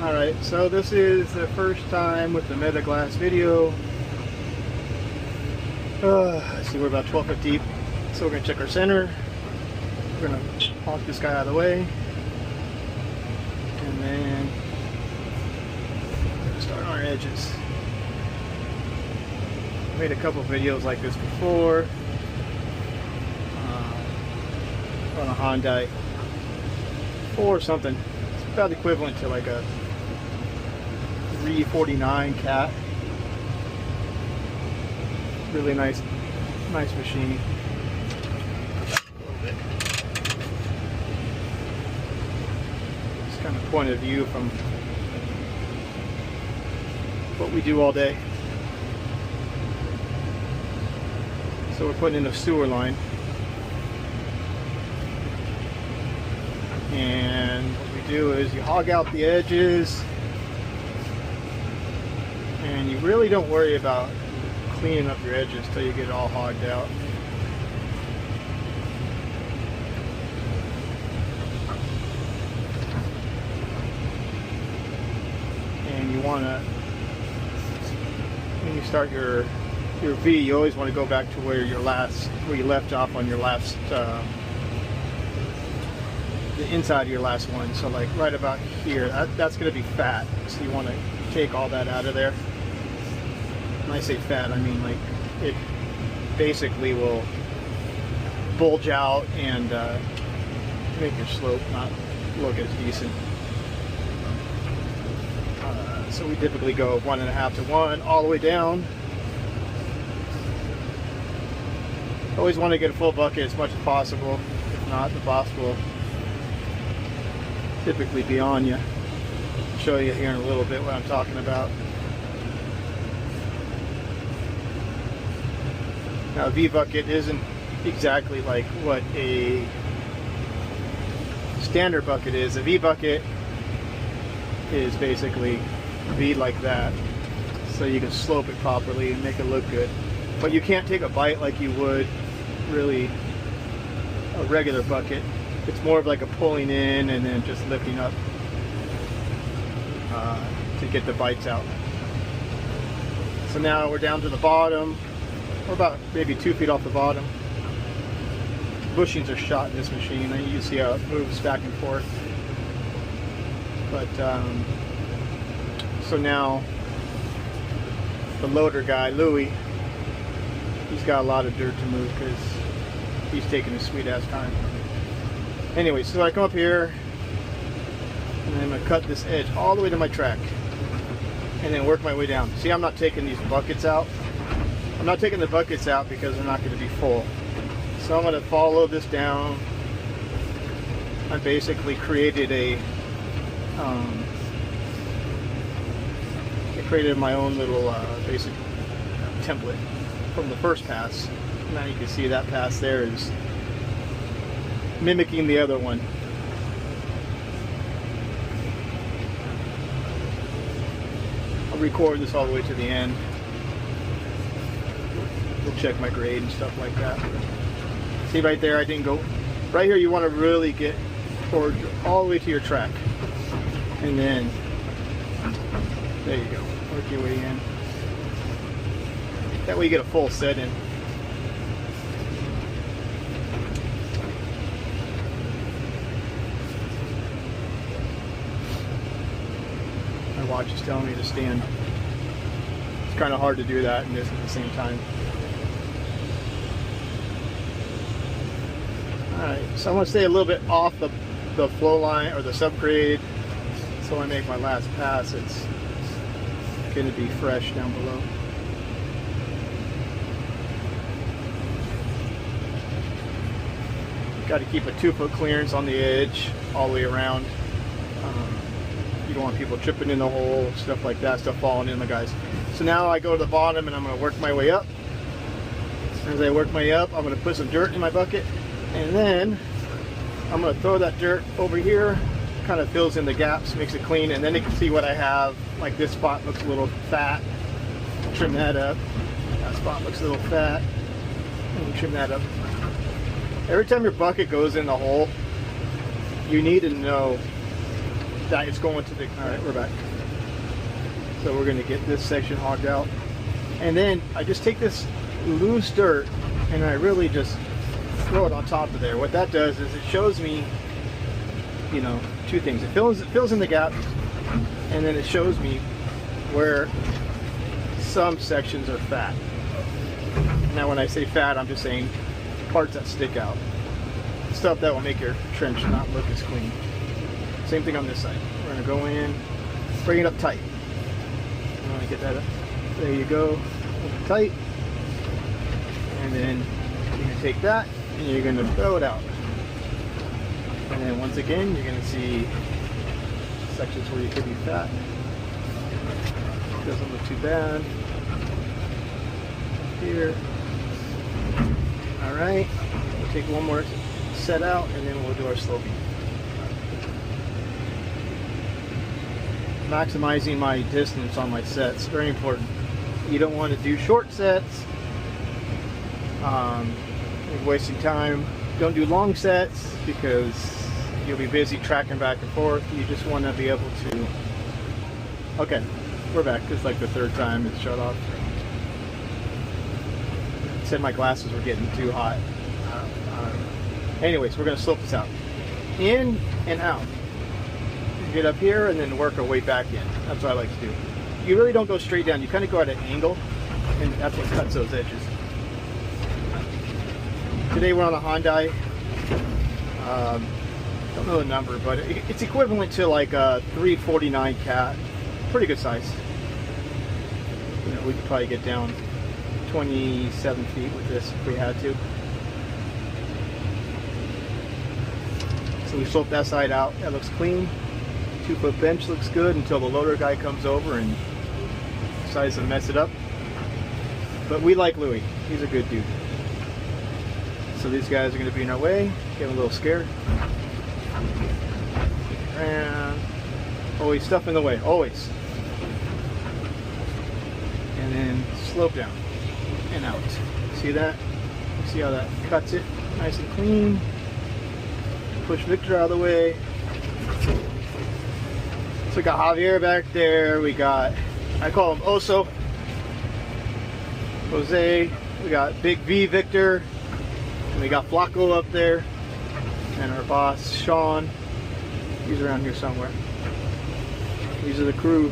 Alright, so this is the first time with the meta glass video. Let's see, we're about 12 foot deep. So we're going to check our center. We're going to honk this guy out of the way. And then we're going to start on our edges. I made a couple videos like this before. On a Hyundai or something. It's about equivalent to like a 349 cat. Really nice machine. A little bit. It's kind of point of view from what we do all day. So we're putting in a sewer line. And what we do is you hog out the edges, and you really don't worry about cleaning up your edges till you get it all hogged out. And you want to, when you start your V, you always want to go back to where you left off on your last the inside of your last one. So like right about here, that's going to be fat, so you want to take all that out of there. When I say fat, I mean like it basically will bulge out and make your slope not look as decent. So we typically go 1.5 to 1 all the way down. Always want to get a full bucket as much as possible. If not, the boss will typically be on you. I'll show you here in a little bit what I'm talking about. Now, a V bucket isn't exactly like what a standard bucket is. A V bucket is basically V like that, so you can slope it properly and make it look good. But you can't take a bite like you would really a regular bucket. It's more of like a pulling in and then just lifting up to get the bites out. So now we're down to the bottom. We're about maybe 2 feet off the bottom. Bushings are shot in this machine, and you see how it moves back and forth. But so now the loader guy, Louie, he's got a lot of dirt to move because he's taking his sweet ass time. Anyway, so I come up here and I'm going to cut this edge all the way to my track and then work my way down. See, I'm not taking these buckets out. I'm not taking the buckets out because they're not going to be full. So I'm going to follow this down. I basically created my own little basic template from the first pass. Now you can see that pass there is mimicking the other one. I'll record this all the way to the end. We'll check my grade and stuff like that. See right there, I didn't go. Right here you want to really get towards all the way to your track. And then, there you go. Work your way in. That way you get a full set in. My watch is telling me to stand. It's kind of hard to do that and this at the same time. Alright, so I'm going to stay a little bit off the flow line or the subgrade, so when I make my last pass it's going to be fresh down below. Got to keep a 2 foot clearance on the edge all the way around. You don't want people tripping in the hole, stuff like that, stuff falling in the guys. So now I go to the bottom and I'm going to work my way up. As I work my way up, I'm going to put some dirt in my bucket, and then I'm going to throw that dirt over here. Kind of fills in the gaps, makes it clean, and then you can see what I have. Like this spot looks a little fat. Trim that up. That spot looks a little fat. And trim that up. Every time your bucket goes in the hole, you need to know that is going to the, all right, we're back. So we're gonna get this section hogged out. And then I just take this loose dirt and I really just throw it on top of there. What that does is it shows me, you know, two things. It fills in the gaps, and then it shows me where some sections are fat. Now when I say fat, I'm just saying parts that stick out. Stuff that will make your trench not look as clean. Same thing on this side. We're going to go in, bring it up tight. You want to get that up. There you go. Tight. And then you're going to take that and you're going to throw it out. And then once again, you're going to see sections where you could be fat. Doesn't look too bad. Here. Alright. We'll take one more set out and then we'll do our sloping. Maximizing my distance on my sets, very important. You don't want to do short sets. You're wasting time. Don't do long sets because you'll be busy tracking back and forth. You just want to be able to... Okay, we're back. It's like the third time it's shut off. I said my glasses were getting too hot. Anyways, we're going to slope this out. In and out. Get up here and then work our way back in. That's what I like to do. You really don't go straight down. You kind of go at an angle, and that's what cuts those edges. Today we're on a Hyundai. Don't know the number, but it's equivalent to like a 349 cat. Pretty good size. You know, we could probably get down 27 feet with this if we had to. So we slope that side out. That looks clean. 2-foot bench looks good until the loader guy comes over and decides to mess it up. But we like Louis. He's a good dude. So these guys are going to be in our way. Get a little scared. And always stuff in the way. Always. And then slope down and out. See that? See how that cuts it? Nice and clean. Push Victor out of the way. So we got Javier back there. We got, I call him Oso. Jose. We got Big V Victor. And we got Flacco up there. And our boss, Sean. He's around here somewhere. These are the crew.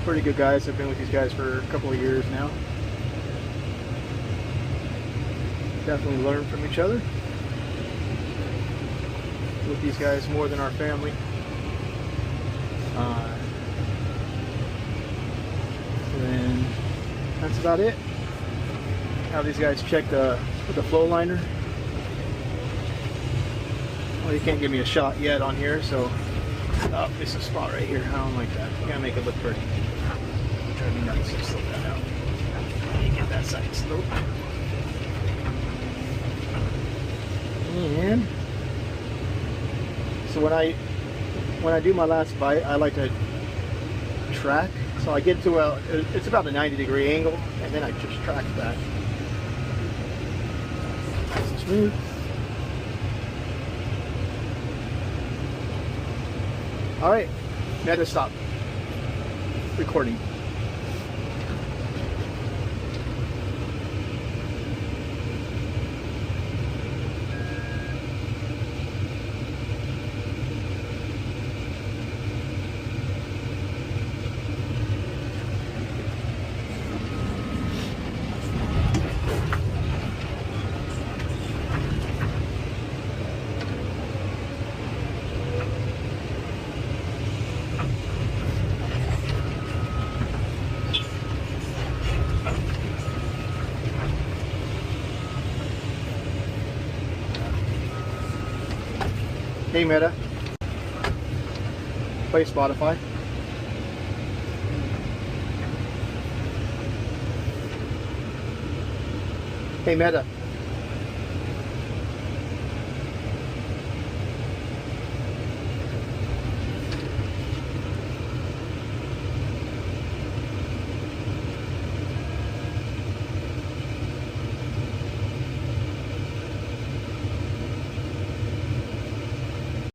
Pretty good guys. I've been with these guys for a couple of years now. Definitely learn from each other. With these guys more than our family. And that's about it. Have these guys check with the flow liner. Well, you can't give me a shot yet on here, so this is a spot right here. I don't like that. You gotta make it look pretty. Drive me nuts. Just slope that out. You get that side sloped. And so when I do my last bite, I like to track. So I get to it's about a 90-degree angle, and then I just track back. Nice and smooth. All right, now to stop recording. Hey Meta, play Spotify. Hey Meta.